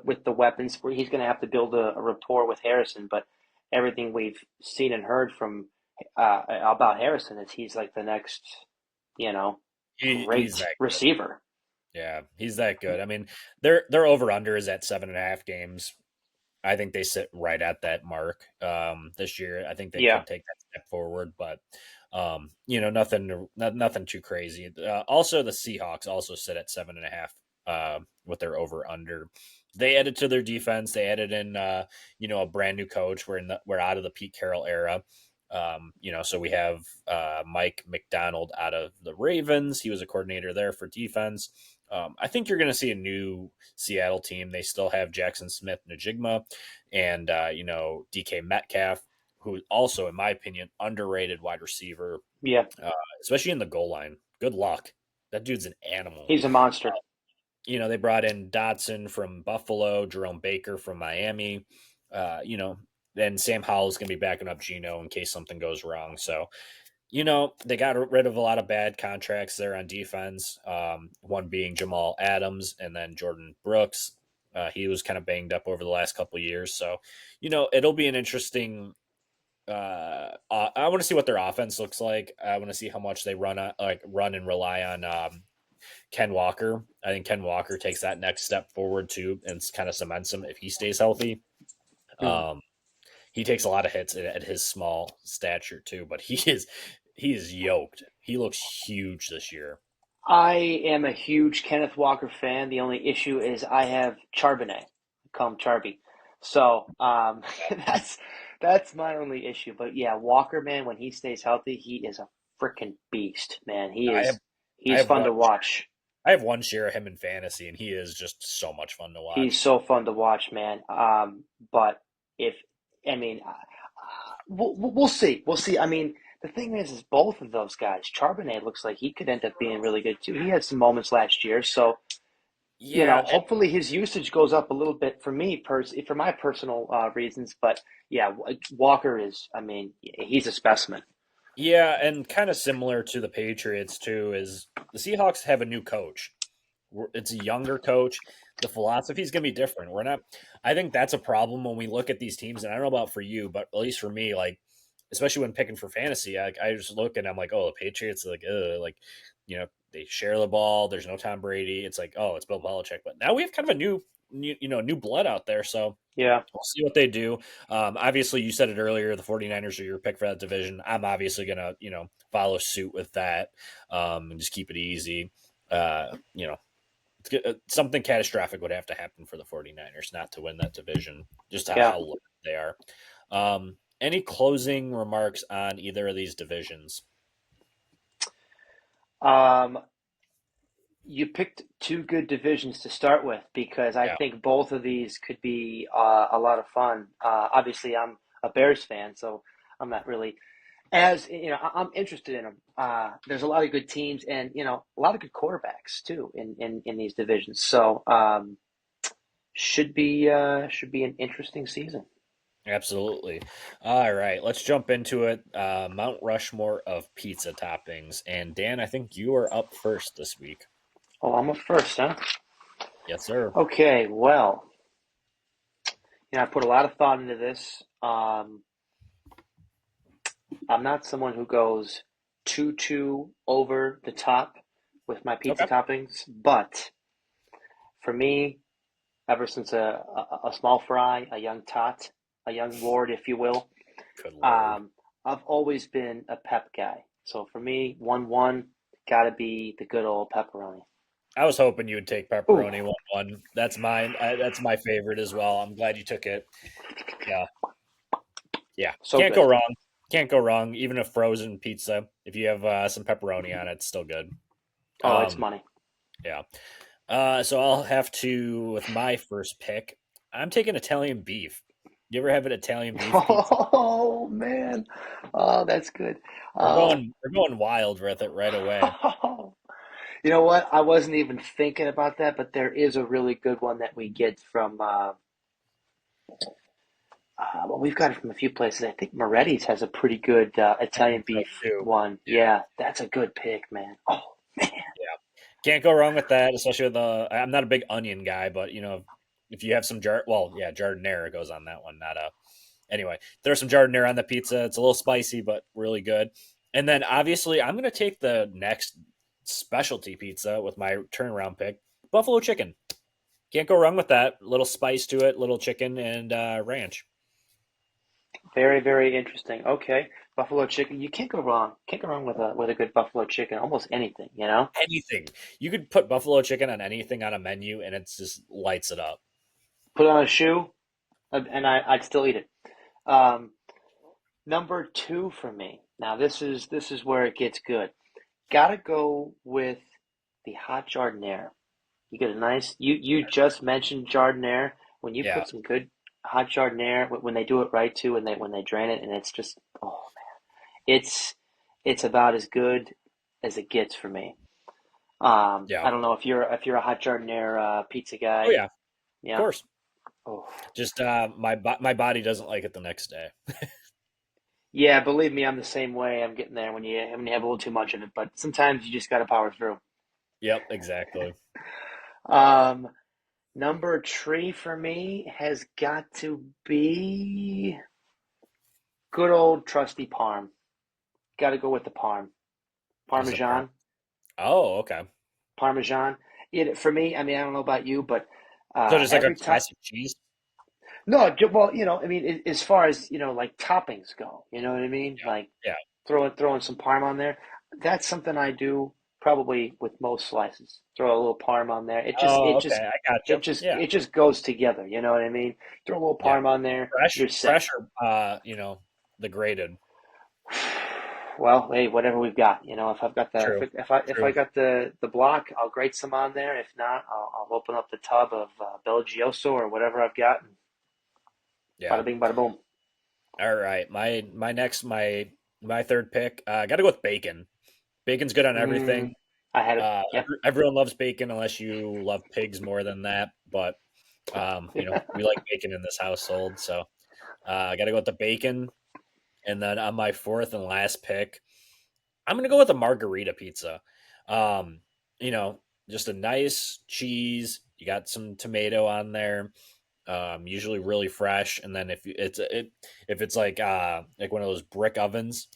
with the weapons. Where he's going to have to build a rapport with Harrison, but everything we've seen and heard from about Harrison is he's like the next, you know, He's great that good. receiver. Yeah, he's that good. I mean, their over under is at 7.5 games. I think they sit right at that mark this year. I think they Yeah. could take that step forward, but nothing too crazy. Also, the Seahawks also sit at 7.5 with their over under. They added to their defense. They added in a brand new coach. We're out of the Pete Carroll era. So we have Mike McDonald out of the Ravens. He was a coordinator there for defense. I think you're going to see a new Seattle team. They still have Jackson Smith Najigma and DK Metcalf, who also, in my opinion, underrated wide receiver, Yeah. uh, especially in the goal line. Good luck. That dude's an animal. He's a monster. They brought in Dotson from Buffalo, Jerome Baker from Miami. Then Sam Howell's going to be backing up Geno in case something goes wrong. So, they got rid of a lot of bad contracts there on defense. One being Jamal Adams and then Jordan Brooks. He was kind of banged up over the last couple of years. So, it'll be an interesting. I want to see what their offense looks like. I want to see how much they run and rely on Ken Walker. I think Ken Walker takes that next step forward too, and kind of cements him if he stays healthy. Mhm. Um, he takes a lot of hits at his small stature too, but he is yoked. He looks huge this year. I am a huge Kenneth Walker fan. The only issue is I have Charbonnet, call him Charby. So that's that's my only issue. But yeah, Walker, man, when he stays healthy, he is a freaking beast, man. I have I He's have fun one to watch. I have one share of him in fantasy, and he is just so much fun to He's watch. so fun to watch, man. But if I mean, we'll see. We'll see. I mean, the thing is both of those guys, Charbonnet looks like he could end up being really good too. He had some moments last year, so Yeah, hopefully his usage goes up a little bit for me, for my personal reasons. But yeah, Walker is. I mean, he's a specimen. yeah, and kind of similar to the Patriots too. Is the Seahawks have a new coach? It's a younger coach. The philosophy is going to be different. We're not. I think that's a problem when we look at these teams, and I don't know about for you, but at least for me, like especially when picking for fantasy, I just look and I'm like, oh, the Patriots, like, they share the ball. There's no Tom Brady. It's like, oh, it's Bill Belichick. But now we have kind of a new blood out there. So Yeah, we'll see what they do. Obviously, you said it earlier. The 49ers are your pick for that division. I'm obviously going to, follow suit with that and just keep it easy. Uh, you know, something catastrophic would have to happen for the 49ers not to win that division, just yeah. how low they are. Any closing remarks on either of these divisions? Um, you picked two good divisions to start with because I Yeah. think both of these could be a lot of fun. Obviously, I'm a Bears fan, so I'm not really as I'm interested in them. There's a lot of good teams and a lot of good quarterbacks too in these divisions. So should be an interesting season. Absolutely. All right, let's jump into it. Mount Rushmore of pizza toppings. And Dan, I think you are up first this week. Oh, I'm up first, huh? Yes, sir. Okay, well, I put a lot of thought into this. I'm not someone who goes too over the top with my pizza Okay. toppings, but for me, ever since a small fry, a young tot, a young lord, if you will, Good Lord. um, I've always been a pep guy. So for me, 1-1, gotta be the good old pepperoni. I was hoping you would take Ooh, pepperoni 1-1. That's mine. That's my favorite as well. I'm glad you took it. Yeah. Yeah. so Can't go good. wrong. Can't go wrong. Even a frozen pizza, if you have some pepperoni on it, it's still good. Oh, it's Um, money. yeah. So I'll have to with my first pick. I'm taking Italian beef. You ever have an Italian beef pizza? Oh man, oh that's good. We're Uh, going we're going wild with it right away. you know what? I wasn't even thinking about that, but there is a really good one that we get from. Well, we've got it from a few places. I think Moretti's has a pretty good I Italian think so beef too. one. Yeah. Yeah, that's a good pick, man. Oh man. Yeah. Can't go wrong with that, especially with the. I'm not a big onion guy, but if you have some jardinera goes on that one. Not a. Anyway, there's some jardinera on the pizza. It's a little spicy, but really good. And then obviously, I'm going to take the next specialty pizza with my turnaround pick, buffalo chicken. Can't go wrong with that. Little spice to it, little chicken and ranch. Very, very interesting. Okay, buffalo chicken. You can't go wrong. Can't go wrong with a good buffalo chicken. Almost anything, you know. Anything. You could put buffalo chicken on anything on a menu and it just lights it up. Put on a shoe, and I'd still eat it. Um, Number two for me. Now this is where it gets good. Gotta go with the hot jardinere. You get a nice. You just mentioned jardinere. When you Yeah. put some good hot jardinere, when they do it right too, when they drain it, and it's just it's it's about as good as it gets for me. Yeah. I don't know if you're a hot jardinere pizza Oh guy. yeah. Of Yeah. course. Oh. Just my body doesn't like it the next day. Yeah, believe me, I'm the same way. I'm getting there when you have a little too much of it, but sometimes you just got to power through. Yep, exactly. Um, Number three for me has got to be good old trusty Parm. Got to go with the Parm. Is the parm? Parmesan, Oh, okay. Parmesan. It for me. I mean, I don't know about you, but So just like a every time. classic cheese. No, well, I mean, as far as like toppings go, you know what I mean? Like Yeah. throwing some parm on there. That's something I do probably with most slices. Throw a little parm on there. It just Oh, it okay. just I got you. it just Yeah. it just goes together. You know what I mean? Throw a little Yeah. parm on there, Fresh, you're set. fresh or the grated. Well, hey, whatever we've got. If I've got the True. if I True. got the block, I'll grate some on there. If not, I'll open up the tub of Belgioso or whatever I've got, and Yeah. bada bing, bada boom. All right. My third pick. I got to go with bacon. Bacon's good on everything. I had it. Yep. Everyone loves bacon unless you love pigs more than that. But we like bacon in this household, so I got to go with the bacon. And then on my fourth and last pick, I'm gonna go with a margarita pizza. Um, you know, just a nice cheese. You got some tomato on there. Usually really fresh. And then if it's like one of those brick ovens,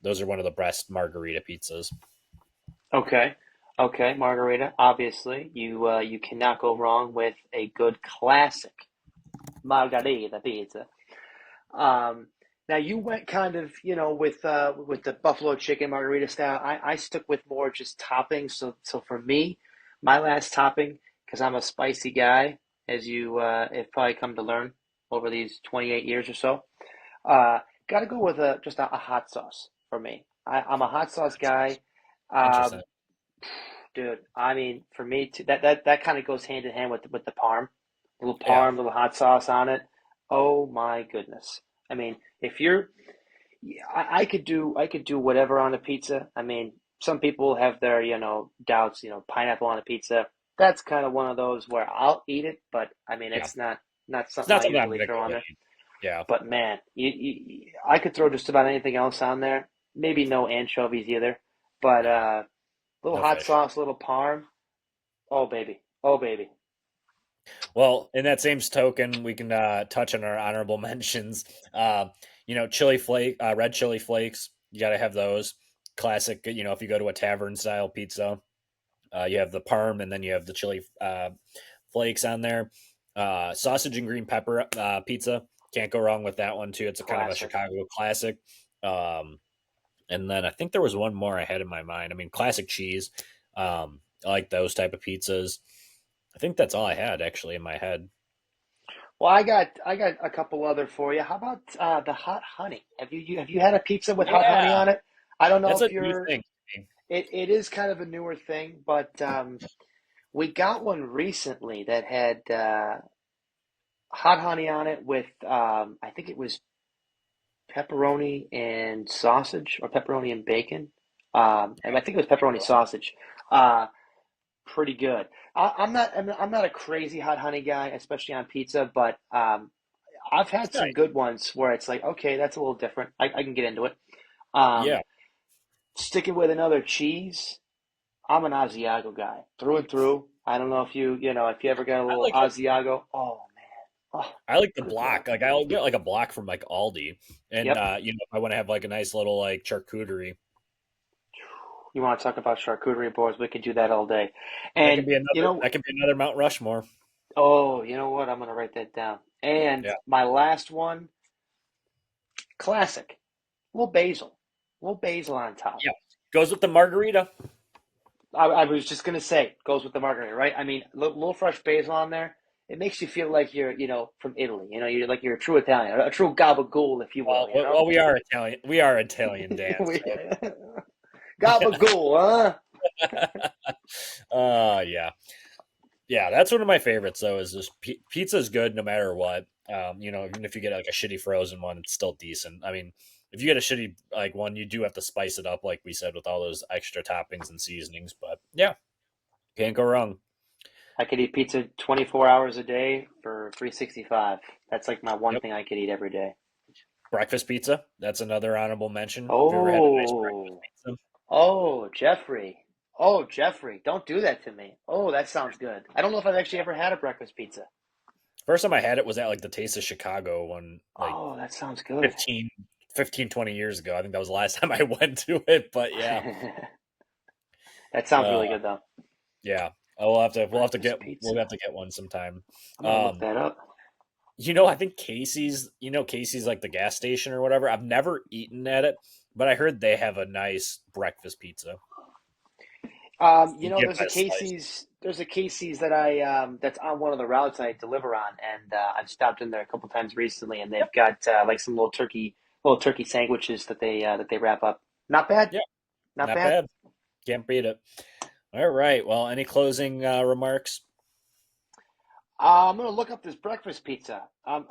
those are one of the best margarita pizzas. Okay. Okay, margarita. Obviously, you cannot go wrong with a good classic margarita pizza. Um, Now you went kind of, with the buffalo chicken margarita style. I stuck with more just toppings. So for me, my last topping, because I'm a spicy guy, as you have probably come to learn over these 28 years or so. Got to go with just a hot sauce for me. I'm a hot sauce guy. Interesting. Um, Dude, I mean, for me, too, that kind of goes hand in hand with the parm, little Yeah, parm, little hot sauce on it. Oh my goodness! I mean, if you're, yeah, I could do whatever on a pizza. I mean, some people have their doubts. Pineapple on a pizza. That's kind of one of those where I'll eat it, but I mean, yeah. it's not It's something not I something I'm usually gonna throw go on and there. eat. Yeah, But man, I could throw just about anything else on there. Maybe no anchovies either, but nah, little no hot fish. sauce, little parm. Oh baby. Oh baby. Well, in that same token, we can touch on our honorable mentions. Red chili flakes. You got to have those. Classic. If you go to a tavern style pizza, you have the parm, and then you have the chili flakes on there. Sausage and green pepper pizza. Can't go wrong with that one too. It's a kind of a Classic. Chicago classic. Um, and then I think there was one more I had in my mind. I mean, classic cheese. I like those type of pizzas. I think that's all I had actually in my head. Well, I got a couple other for you. How about the hot honey? Have you had a pizza with hot honey Yeah, on it? I don't know that's a if new you're. thing. It is kind of a newer thing, but we got one recently that had hot honey on it with I think it was pepperoni and sausage or pepperoni and bacon. And I think it was pepperoni sausage. Uh, Pretty good. I'm not a crazy hot honey guy, especially on pizza, but I've It's had some nice. good ones where it's like, okay, that's a little different. I can get into it. Um, Yeah, Sticking with another cheese, I'm an Asiago guy through and through. I don't know if you ever got a I little like it. Asiago. Oh man, oh I like the good lord. block. Like I'll get like a block from like Aldi, and Yep. if I want to have like a nice little like charcuterie, You want to talk about charcuterie boards? We could do that all day. that can And be another Mount Rushmore. Oh, you know what? I'm gonna write that down. And Yeah, my last one, classic, little basil on top. yeah. Goes with the margarita. I was just gonna say, goes with the margarita, right? I mean, little fresh basil on there. It makes you feel like you're, from Italy. You're like you're a true Italian, a true gabagool, if you will. Well, we are Italian. We are Italian, Dan. We- So. Gabagool, huh? Yeah. Yeah, that's one of my favorites though. Is this pizza is good no matter what. Even if you get like a shitty frozen one, it's still decent. I mean, if you get a shitty like one, you do have to spice it up, like we said, with all those extra toppings and seasonings. But yeah, can't go wrong. I could eat pizza 24 hours a day for 365. That's like my one Yep. thing I could eat every day. Breakfast pizza. That's another honorable mention. Have you ever had a nice breakfast Oh, pizza? oh, Jeffrey. Oh, Jeffrey, don't do that to me. Oh, that sounds good. I don't know if I've actually ever had a breakfast pizza. First time I had it was at like the Taste of Chicago one, like Oh, that sounds good. 15, 20 years ago. I think that was the last time I went to it. But yeah, That sounds uh, really good though. yeah. Breakfast pizza. we'll have to get one sometime. I'm gonna look Um, that up. I think Casey's like the gas station or whatever. I've never eaten at it, but I heard they have a nice breakfast pizza. You get There's a by a slice. Casey's. There's a Casey's that that's on one of the routes I deliver on, and I've stopped in there a couple times recently, and they've got like some little turkey sandwiches that they wrap up. Not bad, Yeah, not not bad. bad. Can't beat it. All right. Well, any closing remarks? I'm gonna look up this breakfast pizza. That's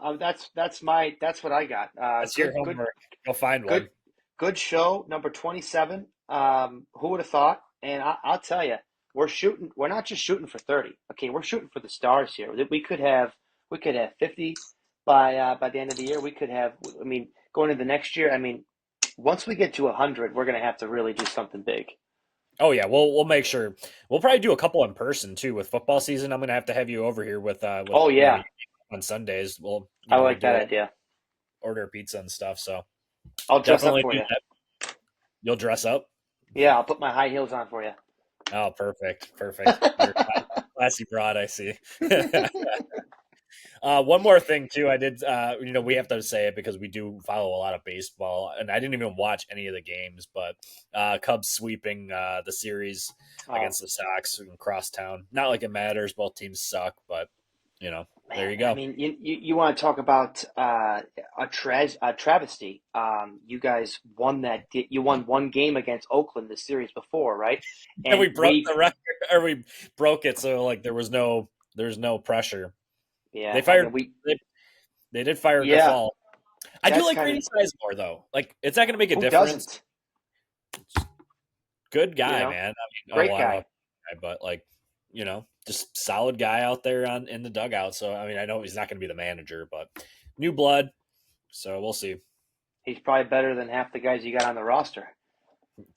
what I got. That's your homework. Go find Good one. good show number 27. Who would have thought? And I'll tell you, we're not just shooting for 30. Okay, we're shooting for the stars here. We could have 50 by the end of the year. We could have, I mean, going into the next year. I mean, once we get to 100, we're gonna have to really do something big. Oh yeah, we'll make sure. We'll probably do a couple in person too with football season. I'm gonna have to have you over here with Oh yeah, on Sundays. I We'll like do that it, idea. order pizza and stuff. So I'll dress up definitely for do you. that. You'll dress up. Yeah, I'll put my high heels on for you. Oh, perfect, perfect. You're a classy broad. I see. One more thing too, I did. We have to say it because we do follow a lot of baseball, and I didn't even watch any of the games. But Cubs sweeping the series Oh, against the Sox in crosstown. Not like it matters; both teams suck, but there man, you I go. mean, you want to talk about a travesty? You guys won that. You won one game against Oakland the series before, right? And we And broke the record, or we broke it, so like there's no pressure. They yeah, I fired. mean, we, They, they did fire yeah, Grifol. I do that's like kind of Grady Sizemore though. Like it's not going to make a who difference. doesn't, Good you guy, know, man. I mean, great I don't know, guy. but like, just solid guy out there on in the dugout. So I mean, I know he's not going to be the manager, but new blood. So we'll see. He's probably better than half the guys you got on the roster.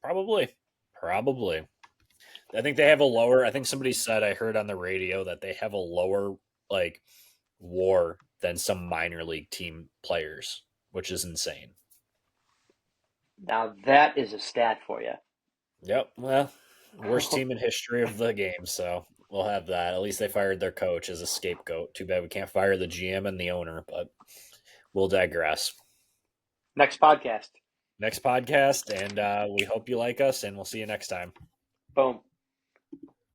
Probably, probably. I think they have a lower. I think somebody said I heard on the radio that they have a lower like WAR than some minor league team players, which is insane. Now that is a stat for you. Yep. Well, worst team in history of the game. So we'll have that. At least they fired their coach as a scapegoat. Too bad we can't fire the GM and the owner, but we'll digress. Next podcast. Next podcast, and we hope you like us, and we'll see you next time. Boom.